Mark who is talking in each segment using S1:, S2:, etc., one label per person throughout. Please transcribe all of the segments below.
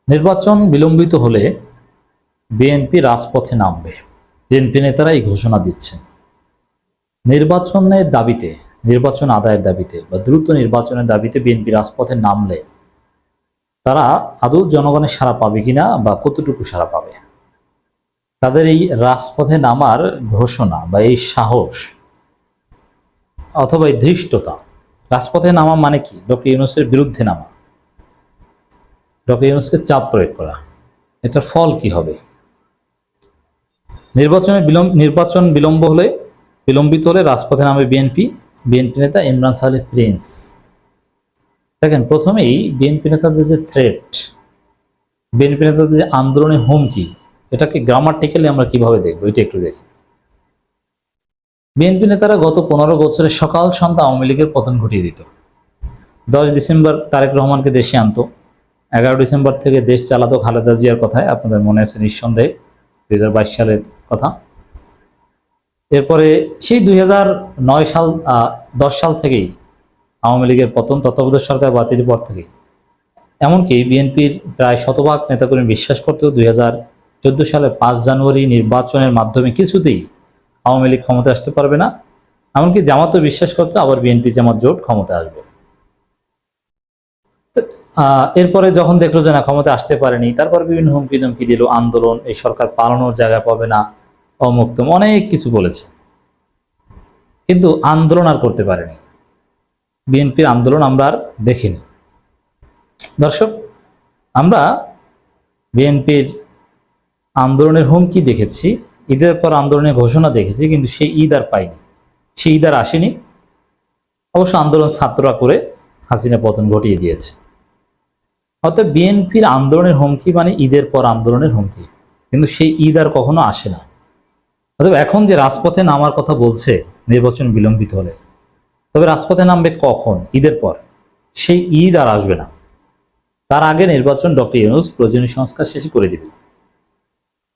S1: নির্বাচন বিলম্বিত হলে বিএনপি রাজপথে নামবে। বিএনপি নেতারা এই ঘোষণা দিচ্ছেন। নির্বাচনের দাবিতে, নির্বাচন আদায়ের দাবিতে বা দ্রুত নির্বাচনের দাবিতে বিএনপি রাজপথে নামলে তারা আদৌ জনগণের সাড়া পাবে কিনা বা কতটুকু সাড়া পাবে, তাদের এই রাজপথে নামার ঘোষণা বা এই সাহস অথবা এই ধৃষ্টতা। রাজপথে নামা মানে কি? ডক্টর ইউনূসের বিরুদ্ধে নামা, ডক্টর ইউনূসকে চাপ প্রয়োগ করা। এটার ফল কি হবে? নির্বাচন বিলম্বিত হলে রাজপথে নামে বিএনপি নেতা ইমরান সালেহ প্রিন্স। দেখেন, প্রথমেই বিএনপি নেতাদের যে থ্রেট, বিএনপি নেতাদের যে আন্দোলনের হুমকি, এটাকে গ্রামাটিক্যালি আমরা কিভাবে দেখবো এটা একটু দেখি। বিএনপি নেতারা গত 15 বছরে সকাল সন্ধ্যা আওয়ামী লীগের পতন ঘটিয়ে দিত। 10 ডিসেম্বর তারেক রহমানকে দেশে আনতো, 11 ডিসেম্বর থেকে দেশ চালাতো খালেদা জিয়ার কথায়, আপনাদের মনে আছে নিঃসন্দেহে 2022 সালের কথা। এরপরে সেই 10 সাল থেকেই আওয়ামী লীগের পতন, তত্ত্বাবধায়ক সরকার বাতিলের পর থেকেই। এমনকি বিএনপির প্রায় শতভাগ নেতাকর্মী বিশ্বাস করতেও 2014 সালের 5 জানুয়ারি নির্বাচনের মাধ্যমে কিছুতেই আওয়ামী লীগ ক্ষমতায় আসতে পারবে না। এমনকি জামাতও বিশ্বাস করতো আবার বিএনপি জামাত জোট ক্ষমতায় আসবে। এরপরে যখন দেখলো যে না, ক্ষমতা আসতে পারেনি, তারপর বিভিন্ন হুমকি ধমকি দিল, আন্দোলন, এই সরকার পালানোর জায়গা পাবে না, অমুক্তম, অনেক কিছু বলেছে, কিন্তু আন্দোলন আর করতে পারেনি। বিএনপির আন্দোলন আমরা আর দেখিনি। দর্শক, আমরা বিএনপির আন্দোলনের হুমকি দেখেছি, ঈদের পর আন্দোলনের ঘোষণা দেখেছি, কিন্তু সেই ঈদ আর পাইনি, সেই ঈদ আর আসেনি। অবশ্য আন্দোলন ছাত্ররা করে হাসিনা পতন ঘটিয়ে দিয়েছে। অর্থাৎ বিএনপির আন্দোলনের হুমকি মানে ঈদের পর আন্দোলনের হুমকি, কিন্তু সেই ঈদ আর কখনো আসে না। অথবা এখন যে রাজপথে নামার কথা বলছে নির্বাচন বিলম্বিত হলে, তবে রাজপথে নামবে কখন? ঈদের পর। সেই ঈদ আর আসবে না। তার আগে নির্বাচন ডক্টর ইউনূস প্রয়োজনীয় সংস্কার শেষ করে দিবে।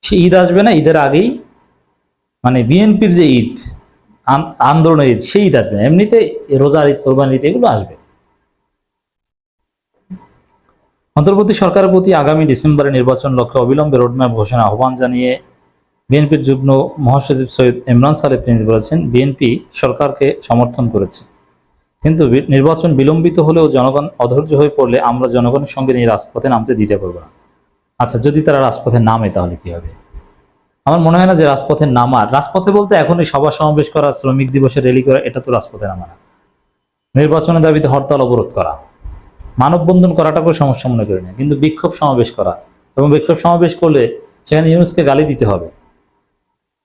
S1: সেই ঈদ আসবে না, ঈদের আগেই মানে বিএনপির যে ঈদ, আন্দোলনের ঈদ, সেই ঈদ আসবে না। এমনিতে রোজার ঈদ, কোরবানির ঈদ এগুলো আসবে। অন্তর্বর্তী সরকারের প্রতি আগামী ডিসেম্বরে নির্বাচন লক্ষ্যে অবিলম্বে রোডম্যাপ ঘোষণা আহ্বান জানিয়ে বিএনপির যুগ্ম মহাসচিব সৈয়দ ইমরান সালেহ প্রিন্স বলেছেন, বিএনপি সরকারকে সমর্থন করেছে, কিন্তু নির্বাচন বিলম্বিত হলেও জনগণ অধৈর্য হয়ে পড়লে আমরা জনগণের সঙ্গে নিয়ে রাজপথে নামতে দিতে পারবো না। আচ্ছা, যদি তারা রাজপথে নামে তাহলে কি হবে? আমার মনে হয় না যে রাজপথে নামার, রাজপথে বলতে এখনই সভা সমাবেশ করা, শ্রমিক দিবসে র্যালি করা, এটা তো রাজপথে নামা না। নির্বাচনের দাবিতে হরতাল অবরোধ করা, মানববন্ধন করাটাকেও সমস্যা মনে করি না, কিন্তু বিক্ষোভ সমাবেশ করা, এবং বিক্ষোভ সমাবেশ করলে সেখানে ইউনূসকে গালি দিতে হবে,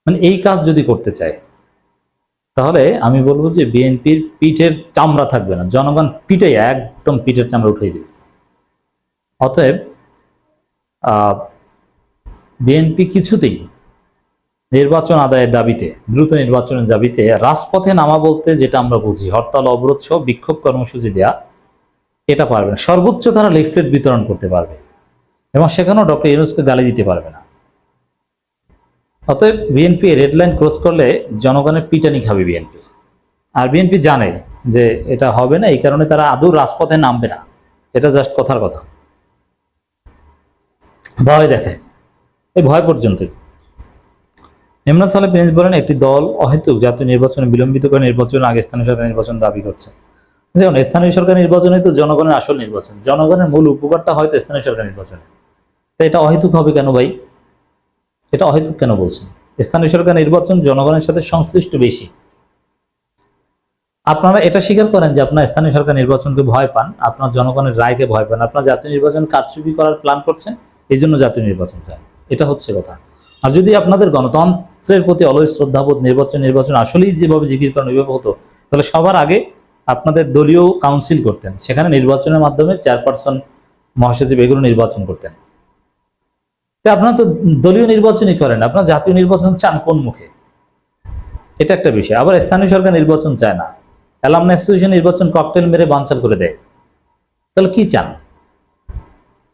S1: মানে এই কাজ যদি করতে চায়, তাহলে আমি বলবো যে বিএনপির পিঠের চামড়া থাকবে না, জনগণ পিঠে একদম পিঠের চামড়া উঠিয়ে দেবে। অতএব বিএনপি কিছুতেই নির্বাচন আদায়ের দাবিতে, দ্রুত নির্বাচনের দাবিতে রাজপথে নামা বলতে যেটা আমরা বুঝি, হরতাল অবরোধ সহ বিক্ষোভ কর্মসূচি দেয়া, এটা পারবে না। সর্বোচ্চ তারা লিফলেট বিতরণ করতে পারবে, এবং সেখানেও ডক্টর ইউনূসকে গালি দিতে পারবে না। অতএব বিএনপি রেড লাইন ক্রস করলে জনগণের পিটানি খাবে বিএনপি। আর বিএনপি জানে যে এটা হবে না, এই কারণে তারা আদৌ রাজপথে নামবে না। এটা জাস্ট কথার কথা, ভয় দেখায়। এই ভয় পর্যন্তই। ইমরান সালেহ প্রিন্স বলেন, একটি দল অহেতুক জাতীয় নির্বাচনে বিলম্বিত করে নির্বাচনের আগে স্থানীয় সরকার নির্বাচন দাবি করছে। যেমন স্থানীয় সরকার নির্বাচনে তো জনগণের আসল নির্বাচন, জনগণের মূল উপকারটা হয়তো স্থানীয় সরকার নির্বাচনে। তো এটা অহেতুক হবে কেন ভাই? এটা অহেতুক কেন বলছেন? স্থানীয় সরকার নির্বাচন জনগণের সাথে সংশ্লিষ্ট বেশি। আপনারা এটা স্বীকার করেন যে আপনার স্থানীয় সরকার নির্বাচনকে ভয় পান, আপনার জনগণের রায়কে ভয় পান, আপনার জাতীয় নির্বাচন কারচুপি করার প্ল্যান করছেন, এই জন্য জাতীয় নির্বাচন চান। এটা হচ্ছে কথা। আর যদি আপনাদের গণতন্ত্রের প্রতি অলয় শ্রদ্ধাবোধ, নির্বাচন আসলেই যেভাবে জিকির করেন ওইভাবে হতো, তাহলে সবার আগে আপনাদের দলীয় কাউন্সিল করতেন, সেখানে নির্বাচনের মাধ্যমে চেয়ারপারসন, মহাসচিব এগুলো নির্বাচন করতেন। তো আপনারা তো দলীয় নির্বাচনই করেন, আপনারা জাতীয় নির্বাচন চান কোন মুখে? এটা একটা বিষয়। আবার স্থানীয় সরকার নির্বাচন চায় না, অ্যালামনাই অ্যাসোসিয়েশন নির্বাচন ককটেল মেরে বানচাল করে দেয়। তাহলে কি চান?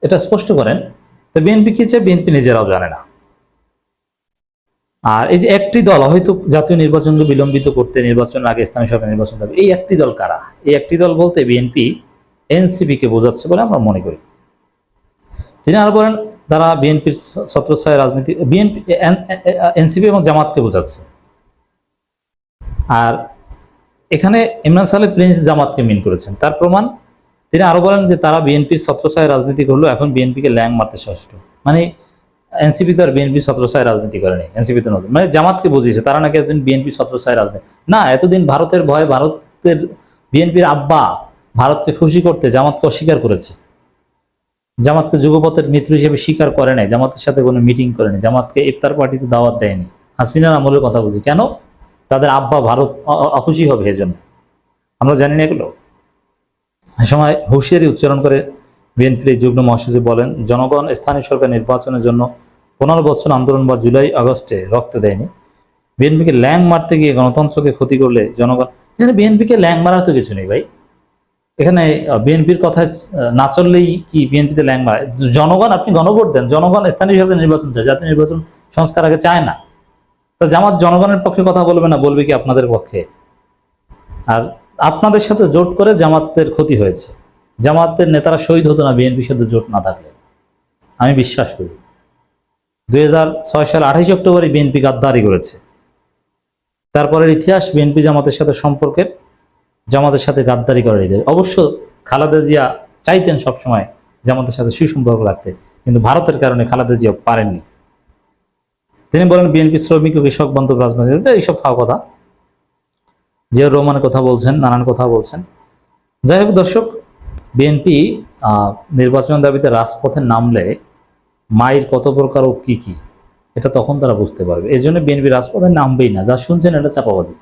S1: এটা স্পষ্ট করেন। তো বিএনপি কি চায় বিএনপি নিজেরাও জানে না। আর এই যে একটি দল হয়তো জাতীয় নির্বাচনকে বিলম্বিত করতে, নির্বাচনের আগে স্থানীয় সরকার নির্বাচন দাবি, এই একটি দল কারা? এই একটি দল বলতে বিএনপি এনসিপি কে বোঝাচ্ছে বলে আমরা মনে করি। তিনি আরো বলেন তারা বিএনপির ছত্রছায়া রাজনীতি, বিএনপি এনসিপি এবং জামাতকে বোঝাচ্ছে। আর এখানে ইমরান সাহেব প্রিন্স জামাতকে মিন করেছেন, তার প্রমাণ তিনি আরো বলেন যে তারা বিএনপির ছত্রছায়া রাজনীতি করলো, এখন বিএনপিকে ল্যাং মারতে ষষ্ঠ। মানে এনসিপি তো আর বিএনপি ছত্রছায়া রাজনীতি করেনি, এনসিপি তো নতুন, মানে জামাতকে বুঝিয়েছে তারা নাকি এতদিন বিএনপি ছত্রছায়া রাজনীতি না, এতদিন ভারতের ভয়ে, ভারতের বিএনপির আব্বা ভারতকে খুশি করতে জামাতকে অস্বীকার করেছে, জামাতকে যুগপথের মিত্র হিসেবে স্বীকার করে নাই, জামাতের সাথে কোনো মিটিং করেনি, জামাতকে ইফতার পার্টিতে দাওয়াত দেয়নি। হাসিনার আমলের কথা বুঝি, কেন? তাদের আব্বা ভারত অখুশি হবে এজন্য। আমরা জানি না এগুলো? এ সময় হুঁশিয়ারি উচ্চারণ করে বিএনপির যুগ্ম মহাসচিব বলেন, জনগণ স্থানীয় সরকার নির্বাচনের জন্য 15 বছর আন্দোলন বা জুলাই আগস্টে রক্ত দেয়নি। বিএনপিকে ল্যাং মারতে গিয়ে গণতন্ত্রকে ক্ষতি করলে জনগণ, এখানে বিএনপিকে ল্যাং মারার তো কিছু নেই ভাই। এখানে বিএনপির কথা না চললেই কি বিএনপিতে ল্যাং মারে? জনগণ, আপনি গণভোট দেন, জনগণ স্থানীয় সরকার নির্বাচন চায়, জাতীয় নির্বাচন সংস্কার আগে চায় না। তো জামাত জনগণের পক্ষে কথা বলবে না, বলবে কি আপনাদের পক্ষে? আর আপনাদের সাথে জোট করে জামাতের ক্ষতি হয়েছে, জামাতের নেতারা শহীদ হতো না বিএনপির সাথে জোট না থাকলে, আমি বিশ্বাস করি। 2006 সাল 28 অক্টোবরে বিএনপি গাদ্দারি করেছে, তারপরের ইতিহাস বিএনপি জামাতের সাথে সম্পর্কের, জামাতের সাথে গাদ্দারি করে। অবশ্য খালেদা জিয়া চাইতেন সবসময় জামাতের সাথে সুসম্পর্ক রাখতে, কিন্তু ভারতের কারণে খালেদা জিয়া পারেননি। তিনি বলেন বিএনপি শ্রমিক ও কৃষক বান্ধব রাজনীতি, এইসব ফাও কথা। জিয়াউর রহমানের কথা বলছেন, নানান কথা বলছেন। যাই হোক দর্শক, বিএনপি নির্বাচন দাবিতে রাজপথে নামলে মায়ের কত প্রকার ও কি কি, এটা তখন তারা বুঝতে পারবে। এই জন্য বিএনপি রাজপথে নামবেই না, যা শুনছেন এটা চাপাবাজি।